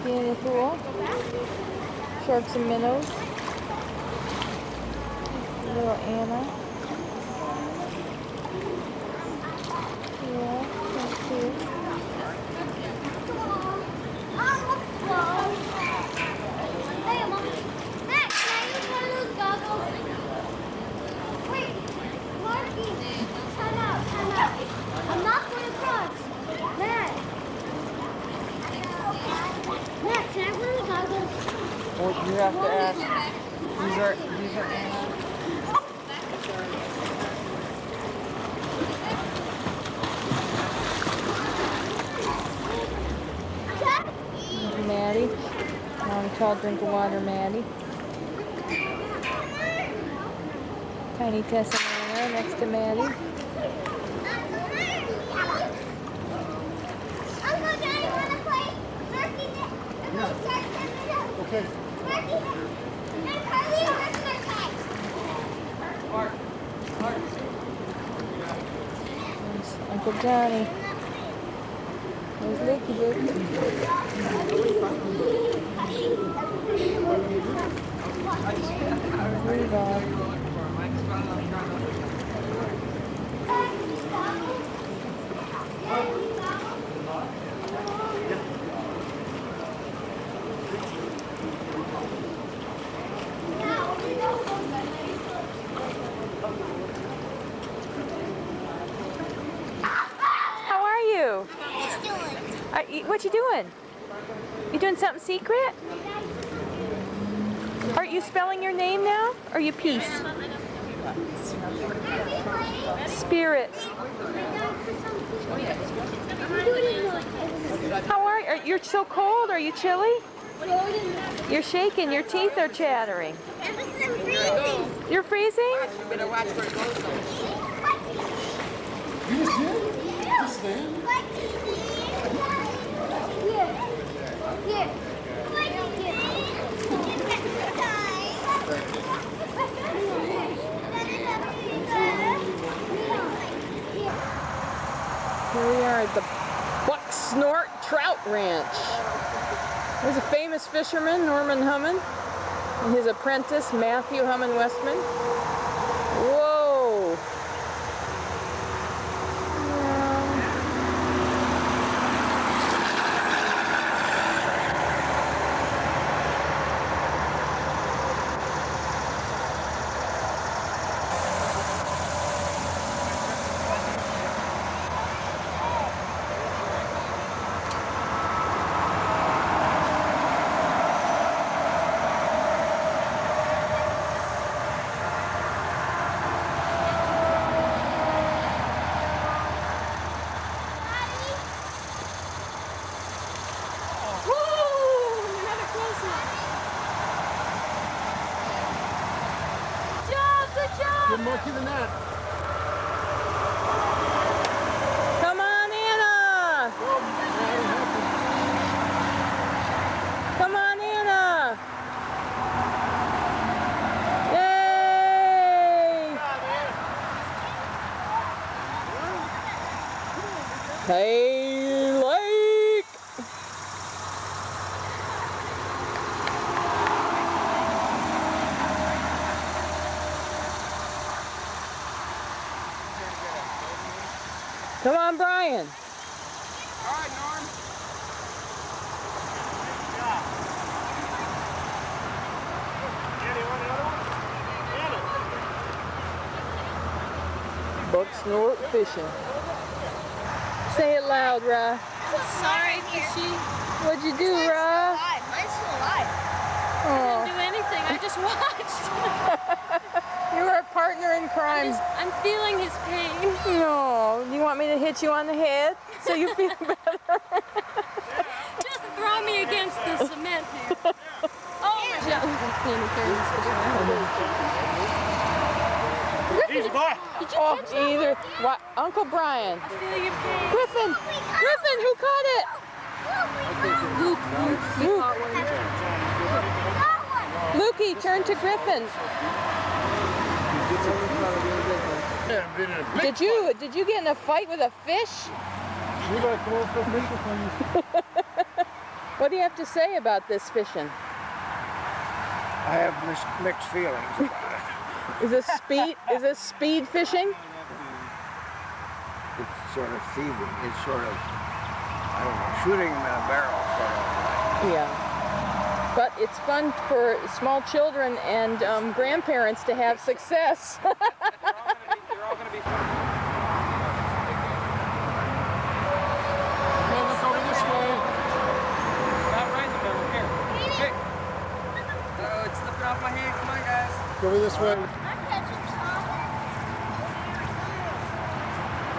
Lucky in the pool. Sharks and minnows. Little Anna. Yeah, that's cute. Hey, Mom. Max, can I use one of those goggles? Wait, Marky. Time out, time out. I'm not going across. Max. Max, can I have one of the goggles? Well, you have to ask. These are Anna. Maddie. Long tall drink of water, Maddie. Tiny Tessa and Anna next to Maddie. Uncle Johnny, want to play Murky? Okay. Murky and Carly are their tag. There's Uncle Johnny. There's Leaky Luke. There's Rhubarb. How are you? What you doing? You doing something secret? Aren't you spelling your name now? Or are you Peace? Spirit. How are you? You're so cold. Are you chilly? You're shaking. Your teeth are chattering. You're freezing? Here we are at the Buck Snort Trout Ranch. There's a famous fisherman, Norman Hummon, and his apprentice, Matthew Hummon Westman. Whoa! You're more than that. Come on, Anna! Come on, Anna! Yay! Hey, Lake! Come on, Brian. All right, Norm. Buck Snort Fishing. Say it loud, Ra. Sorry, Fishy. What'd you do, Ra? Mine's still alive. I Oh, didn't do anything. I just watched. you were a partner in crime. I'm feeling his pain. No, you want me to hit you on the head so you feel better? Just throw me against the cement here. Oh my God. Easy, boy. Did you Oh, catch that? either. What? Uncle Brian. I feel your pain. Griffin! Griffin, who caught it? Luke, you caught one. Lukey, turn to Griffin. Did you get in a fight with a fish? You gotta come over for a fish with me. What do you have to say about this fishing? I have mixed feelings about it. Is this speed fishing? It's sort of thieving. It's sort of, I don't know, shooting them in a barrel sort of. Yeah. But it's fun for small children and grandparents to have success. They're all going to be fun. Well, let's over this way. Not right in the middle. Here. Hey. Oh, it's slipping off my hand. Come on, guys. Go over this way.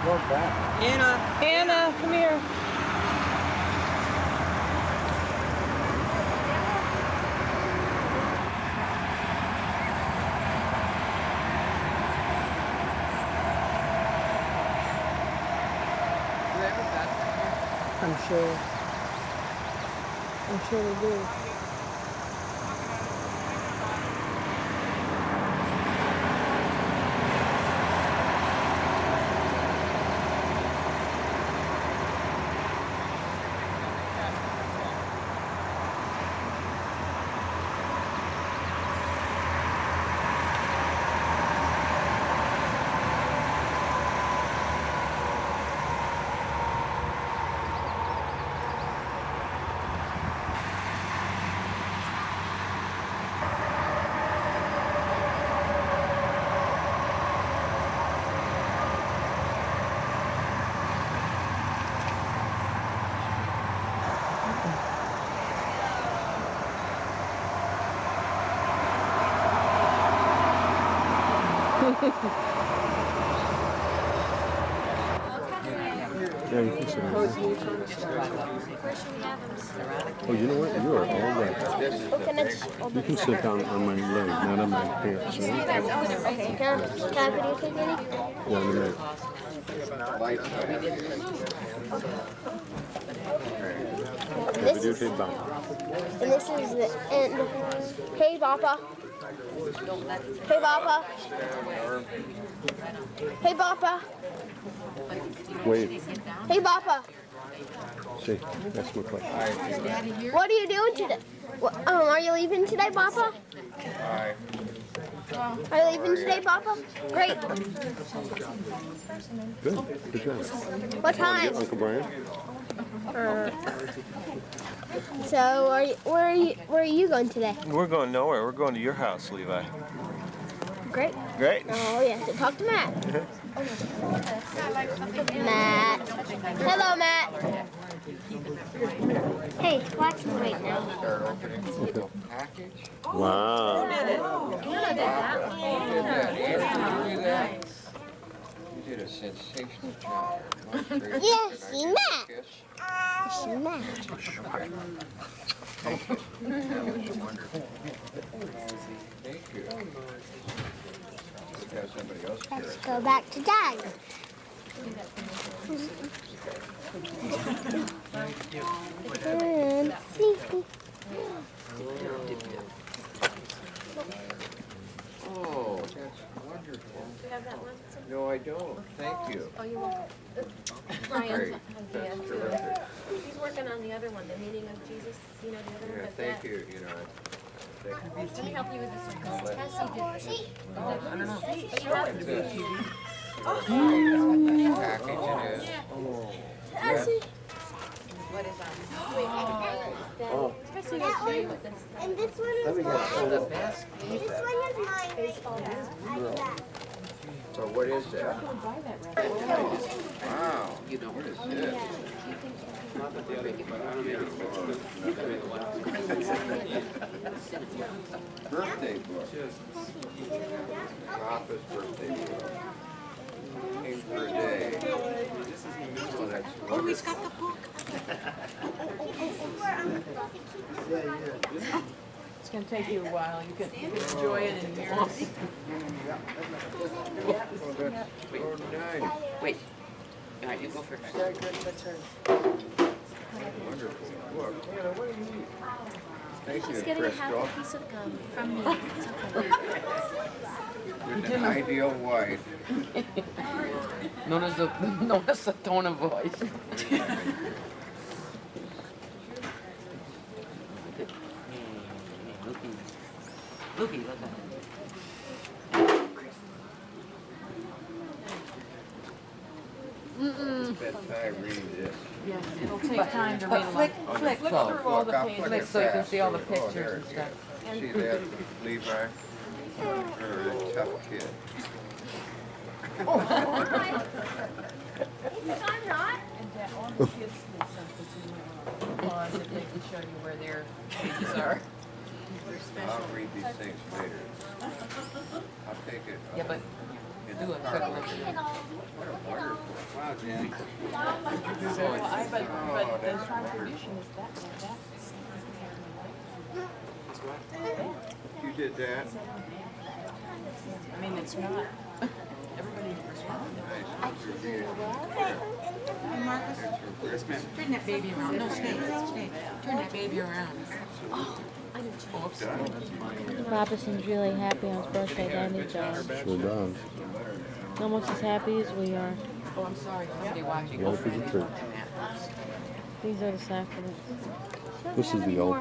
Going back. Anna, come here. I'm sure they do. Yeah, you can sit down. Oh, you know what? You are all right. You can sit down on my leg, not on my pants. Right? Okay, can I videotape any? Yeah, in a minute. Videotape back. And this is the end. Hey, Papa. Hey, Papa. Hey, Papa. Wait. Hey, Papa. See, that's my question. What are you doing today? Are you leaving today, Papa? Are you leaving today, Papa? Great. Good. Good job. What time? Uncle Brian? So, where are you going today? We're going nowhere. We're going to your house, Levi. Great. Great. Oh, yeah. So talk to Matt. Matt. Hello, Matt. Hey, watch me right now. Wow. You did a sensational job. Yes, see Matt. See Matt. That was wonderful. Thank you. Have somebody else carry Let's it. go back to Dad. And see. Oh, that's wonderful. You have that one? No, I don't. Thank you. Oh, you won't? Brian. Great. That's terrific. He's working on the other one, the meaning of Jesus. You know, the other one. Yeah, but thank that- you. You know, Let me help you with this one. Cassie did. I don't know. But you have to do it. Package it is. What is that? Cassie That will show you one, what this is. and this one is mine. This one is mine. Like that. So what is that? Wow. You know what is this? Birthday book. Papa's birthday book. Aim for a day. Oh, that's wonderful. It's going to take you a while. You can enjoy it in years. Oh, that's so nice. Wait. All right, you go first. Wonderful book. Hannah, what do you need? Thank you, She's getting a half Crystal. a piece of gum from me. You're an ideal wife. Known as the tone of voice. Looky, look at it. Bedtime reading this. Yes, it'll take time to read a lot. Flick Flick though. through all the I'll pages. flick Flick so you can see all the Oh, pictures there and it stuff. is. See that, Levi? You're a tough kid. I'm not. And that all the kids need something to pause if they can show you where their pages are. They're special. I'll read these things later. I'll take it. Yeah, but do a quick look at it. Wow, Jen. So but the contribution is that. You did that. I mean, it's not. Everybody responded. Hey, Marcus, turn that baby around. No, stay. Turn that baby around. Papa seems really happy on his birthday, doesn't he, John? Sure does. Almost as happy as we are. Oh, I'm sorry. Somebody watching. Go for the church. These are the sacraments. This is the old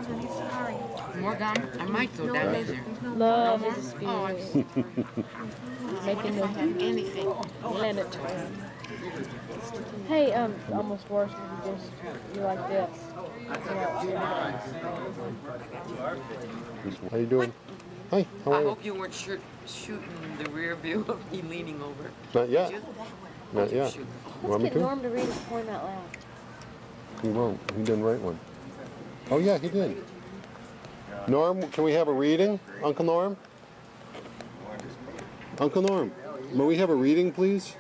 More gum? I might go down in there. Love is a spirit. Oh, I'm sorry. Making If I the have anything. planet turn. Hey, almost worse if you like this. How you doing? Hi, how I are you? hope you weren't shooting the rear view of me leaning over. Not yet. Did you? Not yet. Shoot. You want me Let's get to? Norm to read his poem out loud. He won't. He didn't write one. Oh yeah, he did. Norm, can we have a reading? Uncle Norm? Uncle Norm, may we have a reading, please?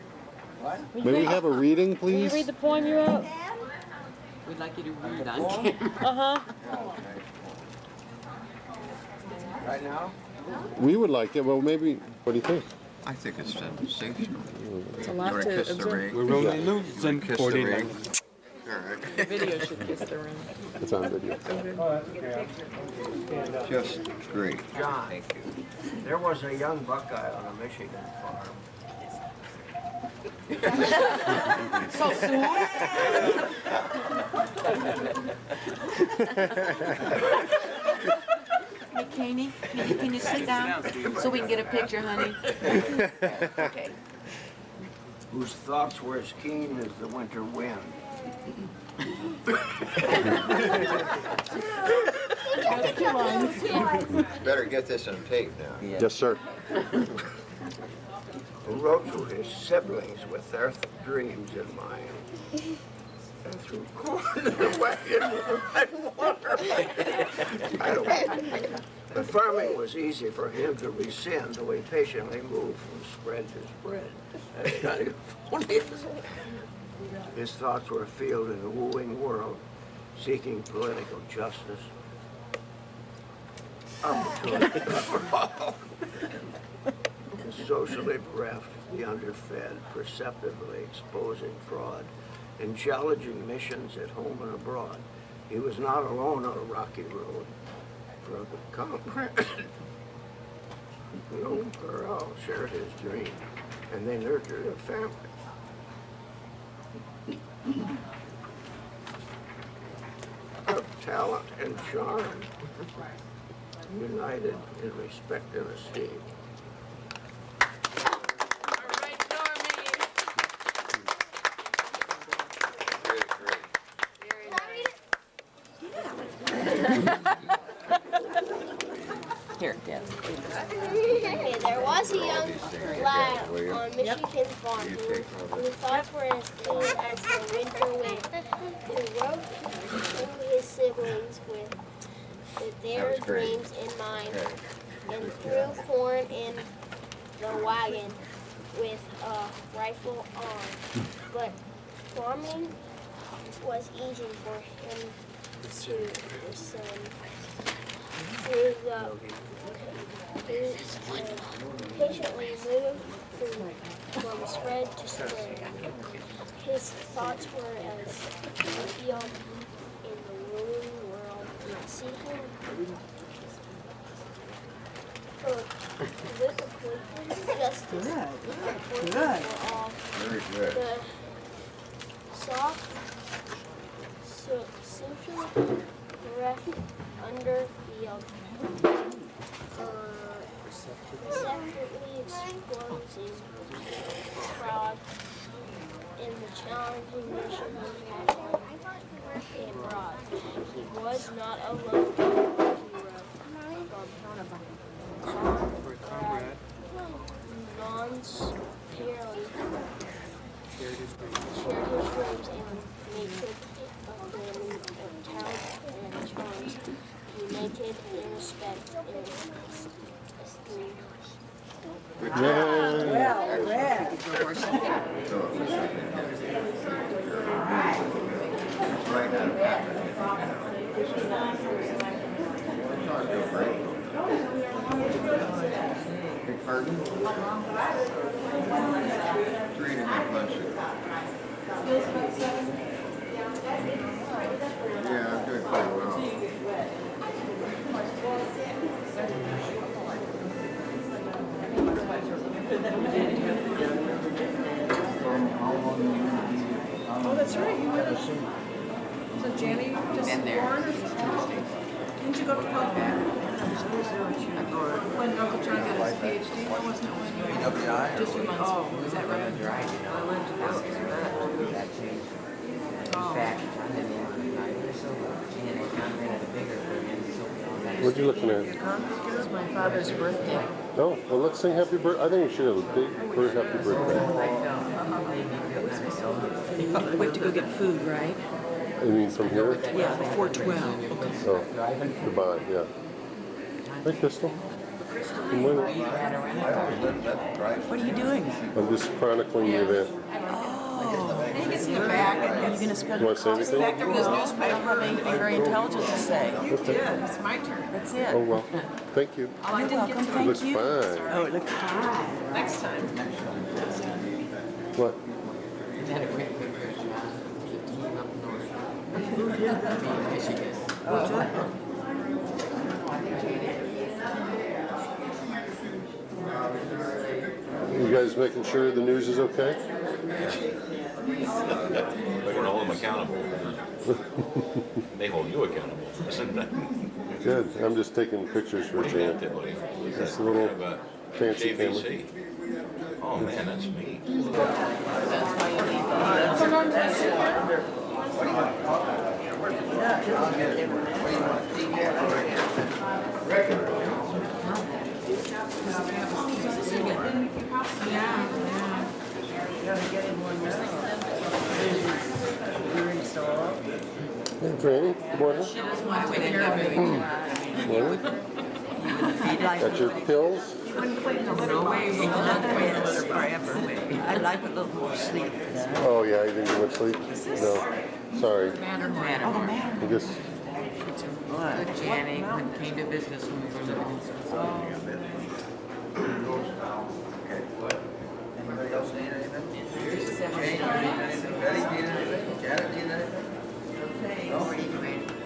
May we have a reading, Will you please? read the poem you wrote? We'd like you to read on camera. Uh-huh. Right now? We would like it. Well, maybe. What do you think? I think it's sensational. It's a lot You want to to kiss the observe. ring? We're rolling loose in Kiss the 49. ring. All right. The video should kiss the ring. It's on video. Just great. John, Thank you. there was a young Buckeye on a Michigan farm. So soon? Hey, Caney, can you sit down so we can get a picture, honey? Okay. Whose thoughts were as keen as the winter wind. Better get this on tape now. Yes, sir. Who wrote to his siblings with their dreams in mind. And threw corn in the wagon with red water. I don't know. But farming was easy for him to rescind, though he patiently moved from spread to spread. That's kind of funny. His thoughts were afield in the wooing world, seeking political justice. Opportunity for all. The socially bereft, the underfed, perceptively exposing fraud, and challenging missions at home and abroad. He was not alone on a rocky road. For the comrade, Lone Corral shared his dream, and they nurtured a family. Of talent and charm, united in respect and esteem. Great, great. Here, yes. Okay, there was a young lad on Michigan farm whose thoughts were as keen as the winter wind, who wrote to his siblings with their dreams in mind, and threw corn in the wagon with a rifle on. But farming was easy for him to rescind. Through the patiently moved from spread to spread. His thoughts were as afield in the wooing world, seeking politically justice for all. Very good. The soft, socially bereft underfield separately explodes his frog in the challenging mission he brought. He was not alone. Conrad non-sparely shared his dreams and naked of the talent and charms, united in respect and esteem. Well read. Pardon? 3.5 months ago. Yeah, I'm doing quite well. Oh, that's right. You were. So Jenny just born? Didn't you go to Quebec? When Uncle John got his PhD, or wasn't it when you were just 2 months? Oh, is that right? I lived in that. What are you looking at? It was my father's birthday. Oh, well, let's sing happy birthday. I think we should have a big happy birthday. We have to go get food, right? You mean from here? Yeah, before 12. Okay. Oh, goodbye, yeah. Hey, Crystal. Good morning. What are you doing? I'm just chronicling the event. Oh. He gets in the back and you're going to spend You want to say anything? back there with his newspaper. I don't have anything very intelligent to say. Okay. It's my turn. That's it. Oh, well, thank you. You're welcome. It Thank looks you. fine. Oh, it looks fine. Next time. What? You guys making sure the news is okay? We're going to hold them accountable. They hold you accountable. Good. I'm just taking pictures for Jan. It's a little fancy camera. JVC. Oh man, that's neat. Hey, Franny. Good morning. She doesn't want to wake up. Morning. Got your pills? No way, we cannot wait forever. I'd like a little more sleep. Oh, yeah, you didn't get much sleep? No. Sorry. Matterhorn. I guess. Good Jenny, when it came to business when we were living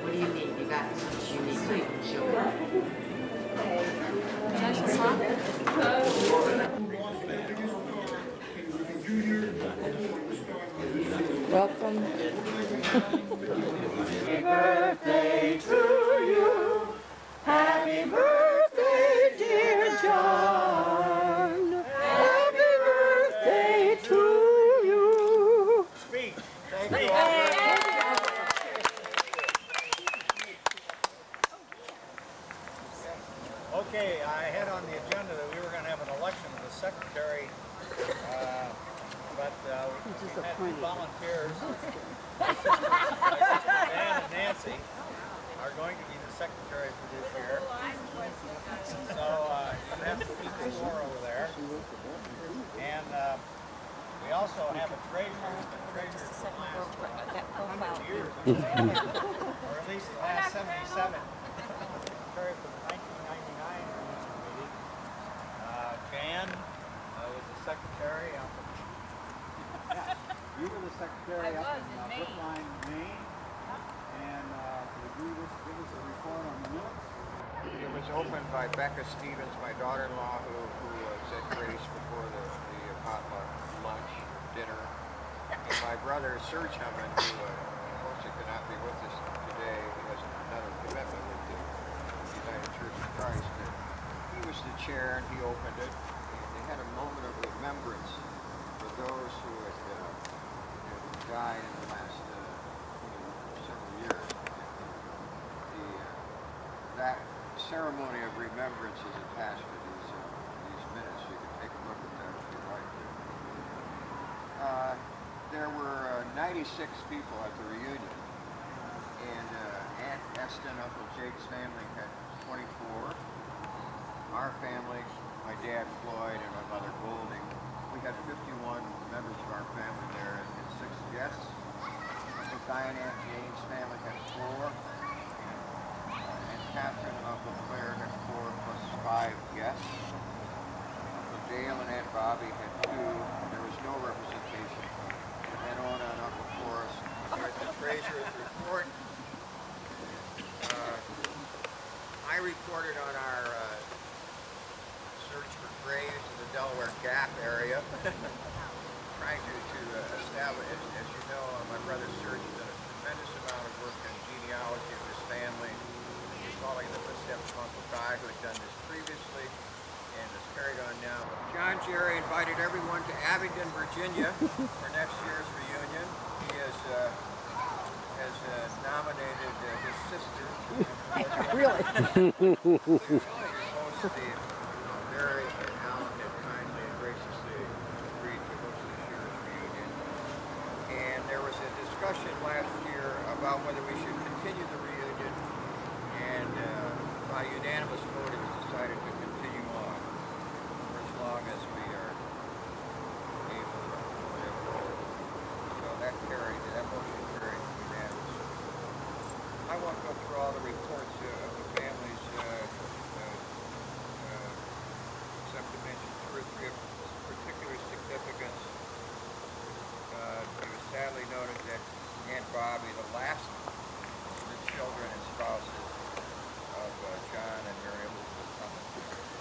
What do you need? You got what you need. Sleep. Welcome. Happy birthday to you. Happy birthday, dear John. Happy birthday to you. Speak. Thank you. Okay, I had on the agenda that we were going to have an election of the secretary, but we had two volunteers. Dan and Nancy are going to be the secretary for this year. So you have to keep the score over there. And we also have a treasurer who's been treasurer for the last 100 years, or at least the last 77. Secretary for the 1999 meeting. Jan was the secretary. You were the secretary up in Brookline, Maine, and would you give us a report on the minutes? It was opened by Becca Stevens, my daughter-in-law, who said grace before the potluck lunch, dinner. And my brother, Serge Hummon, who unfortunately could not be with us today, he has another commitment with the United Church of Christ. He was the chair and he opened it. And they had a moment of remembrance for those who had died in the last several years. That ceremony of remembrance is attached to these minutes. You can take a look at that if you'd like to. There were 96 people at the reunion, and Aunt Esther and Uncle Jake's family had 24. Our family, my dad Floyd and my mother Golding, we had 51 members of our family there and 6 guests. Uncle Guy and Aunt Jane's family had 4. And Catherine and Uncle Claire had 4 plus 5 guests. Uncle Dale and Aunt Bobby had 2. There was no representation from Aunt Ona and Uncle Forrest. There's the treasurer's report. I reported on our search for graves in the Delaware Gap area, trying to establish, as you know, my brother Serge has done a tremendous amount of work in genealogy of his family. He's following the footsteps of Uncle Guy, who had done this previously, and is carried on now. John Jerry invited everyone to Abingdon, Virginia for next year's reunion. He has nominated his sister. Really? Host the Mary and Alan had kindly and graciously agreed to host this year's reunion. And there was a discussion last year about whether we should continue the reunion, and by unanimous vote it was decided to continue on for as long as we are able to live. So that motion carried unanimously. I won't go through all the reports of the families, except to mention 2 or 3 of particular significance. It was sadly noted that Aunt Bobby, the last of the children and spouses of John and Mary Elizabeth Hummon,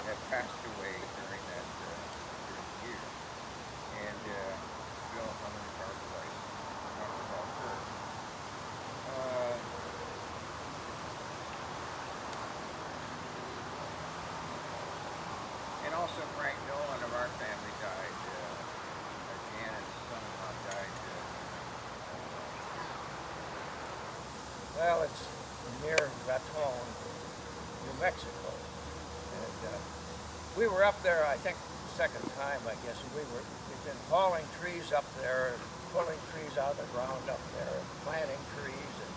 had passed away during that year. And Bill Hummon is our place. Talk about her. And also Frank Nolan of our family died. Janet's son-in-law died. Well, it's near Raton, New Mexico. And we were up there, I think, second time, I guess. We've been hauling trees up there, pulling trees out of the ground up there, planting trees. And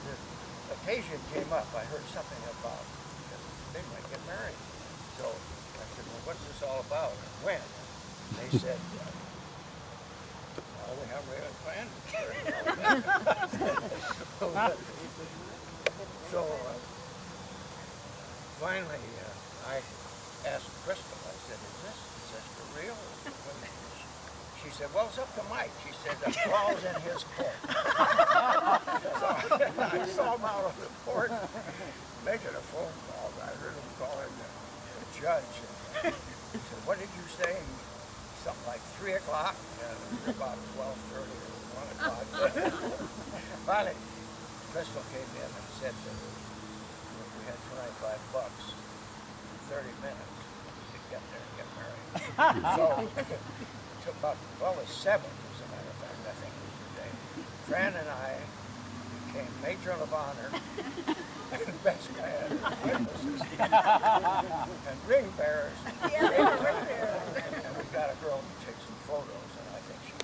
the occasion came up. I heard something about they might get married. So I said, well, what's this all about? And when? And they said, well, we haven't really planned it. So finally, I asked Crystal, I said, is this for real? She said, well, it's up to Mike. She said, the ball's in his court. So I saw him out on the porch making a phone call. I heard him calling the judge. And he said, what did you say? Something like 3 o'clock, and about 12:30 or 1 o'clock. Finally, Crystal came in and said that we had $25, 30 minutes to get there and get married. So it took about, well, the 7th, as a matter of fact, I think was the day. Fran and I became matron of honor and best man and witnesses and ring bearers. And we got a girl to take some photos, and I think she.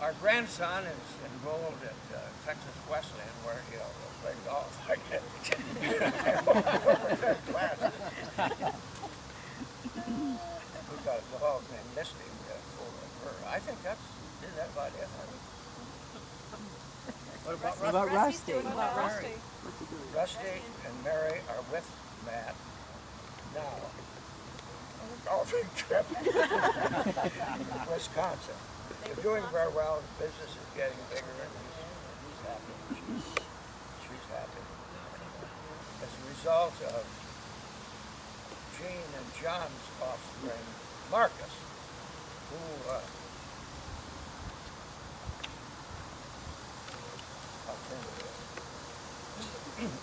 Our grandson is enrolled at Texas Wesleyan, where he'll play golf. I guess. We've got a dog named Misty for her. I think isn't that about it? What about Rusty? Rusty and Mary are with Matt now on a golfing trip in Wisconsin. They're doing very well. The business is getting bigger, and he's happy. She's happy. As a result of Jean and John's offspring, Marcus, who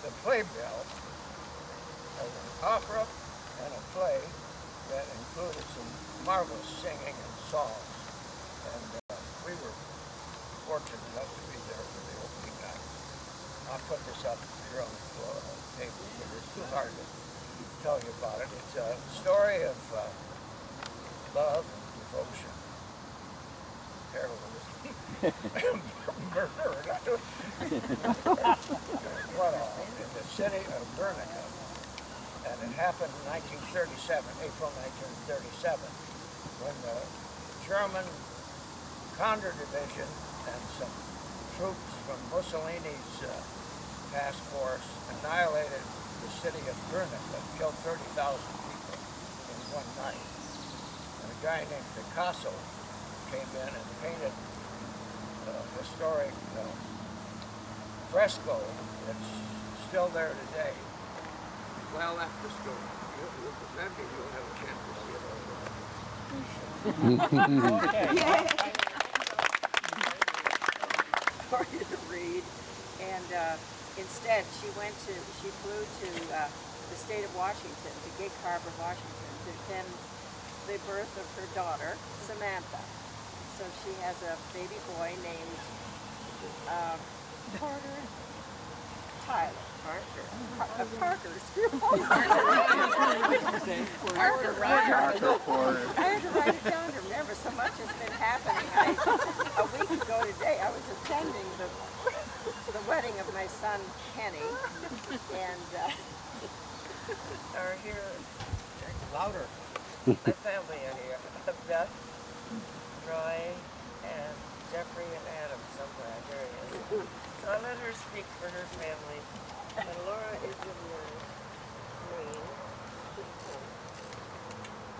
the playbill an opera and a play that included some marvelous singing and songs. And we were fortunate enough to be there for the opening night. I'll put this up here on the floor, on the table, but it's too hard to tell you about it. It's a story of love and devotion, heroism, murder, what all, in the city of Guernica. And it happened in 1937, April 1937, when the German Condor Division and some troops from Mussolini's task force annihilated the city of Guernica, killed 30,000 people in one night. And a guy named Picasso came in and painted a historic fresco that's still there today. Well, after school, maybe you'll have a chance to see it over. Okay. For you to read, and instead she flew to the state of Washington, to Gig Harbor, Washington, to attend the birth of her daughter, Samantha. So she has a baby boy named Tyler. Parker. Parker, right? I had to write it down to remember. So much has been happening. A week ago today, I was attending the wedding of my son Kenny, and are here. Louder. My family are here. Beth, Roy, and Jeffrey and Adam somewhere. There he is. So I'll let her speak for her family. And Laura is in the green.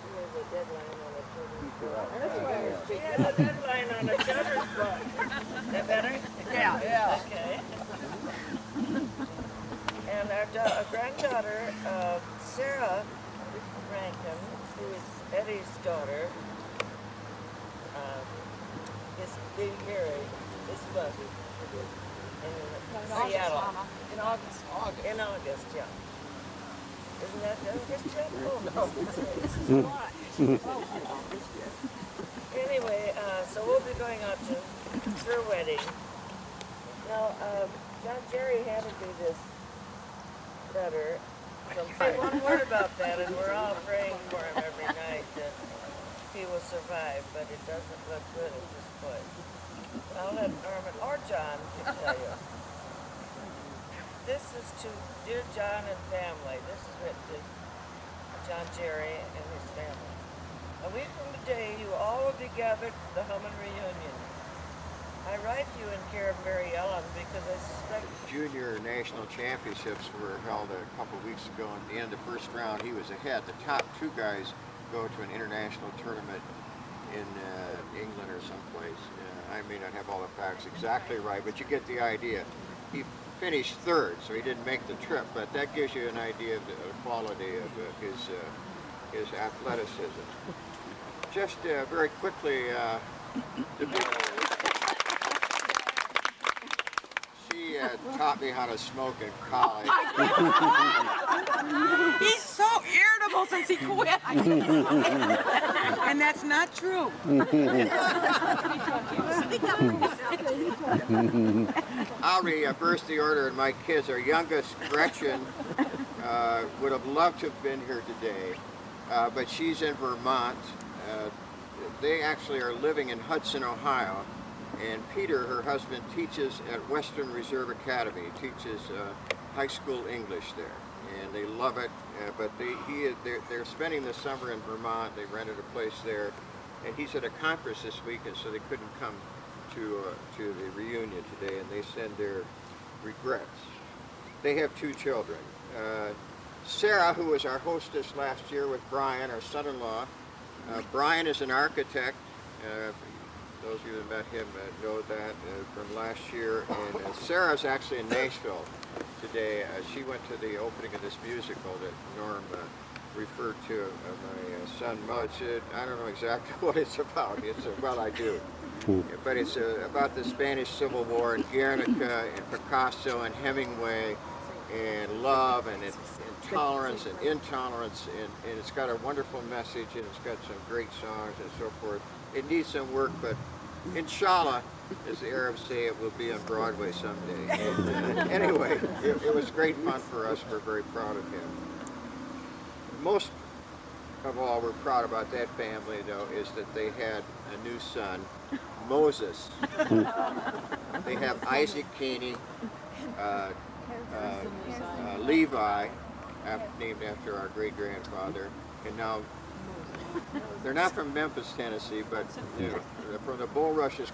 She has a deadline on a children's book. That's why you're speaking. She has a deadline on a children's book. Is that better? Yeah. Okay. And our granddaughter, Sarah Rankin, who is Eddie's daughter, is being married this month in Seattle. In August. In August, yeah. Isn't that August yet? Oh, no. This is July. Anyway, so we'll be going out to her wedding. Now, John Jerry handed me this letter. Say one word about that, and we're all praying for him every night that he will survive, but it doesn't look good at this point. I'll let Norman or John tell you. This is to dear John and family. This is written to John Jerry and his family. A week from today, you all will be gathered for the Hummon reunion. I write you in care of Mary Ellen because I suspect... Junior national championships were held a couple of weeks ago. At the end of the first round, he was ahead. The top two guys go to an international tournament in England or someplace. I may not have all the facts exactly right, but you get the idea. He finished third, so he didn't make the trip, but that gives you an idea of the quality of his athleticism. Just very quickly, the big... She taught me how to smoke in college. He's so irritable since he quit. And that's not true. I'll reverse the order in my kids. Our youngest, Gretchen, would have loved to have been here today, but she's in Vermont. They actually are living in Hudson, Ohio. And Peter, her husband, teaches at Western Reserve Academy. He teaches high school English there, and they love it. But they're spending the summer in Vermont. They rented a place there, and he's at a conference this week, and so they couldn't come to the reunion today. And they send their regrets. They have two children. Sarah, who was our hostess last year with Brian, our son-in-law. Brian is an architect. Those of you that met him know that from last year. And Sarah's actually in Nashville today. She went to the opening of this musical that Norm referred to my son Mud. I don't know exactly what it's about. Well, I do. But it's about the Spanish Civil War and Guernica and Picasso and Hemingway and love and tolerance and intolerance, and it's got a wonderful message, and it's got some great songs and so forth. It needs some work, but inshallah, as the Arabs say, it will be on Broadway someday. And, anyway, it was great fun for us. We're very proud of him. Most of all, we're proud about that family, though, is that they had a new son, Moses. They have Isaac Keeney, Levi, named after our great-grandfather, and now they're not from Memphis, Tennessee, but from the bulrushes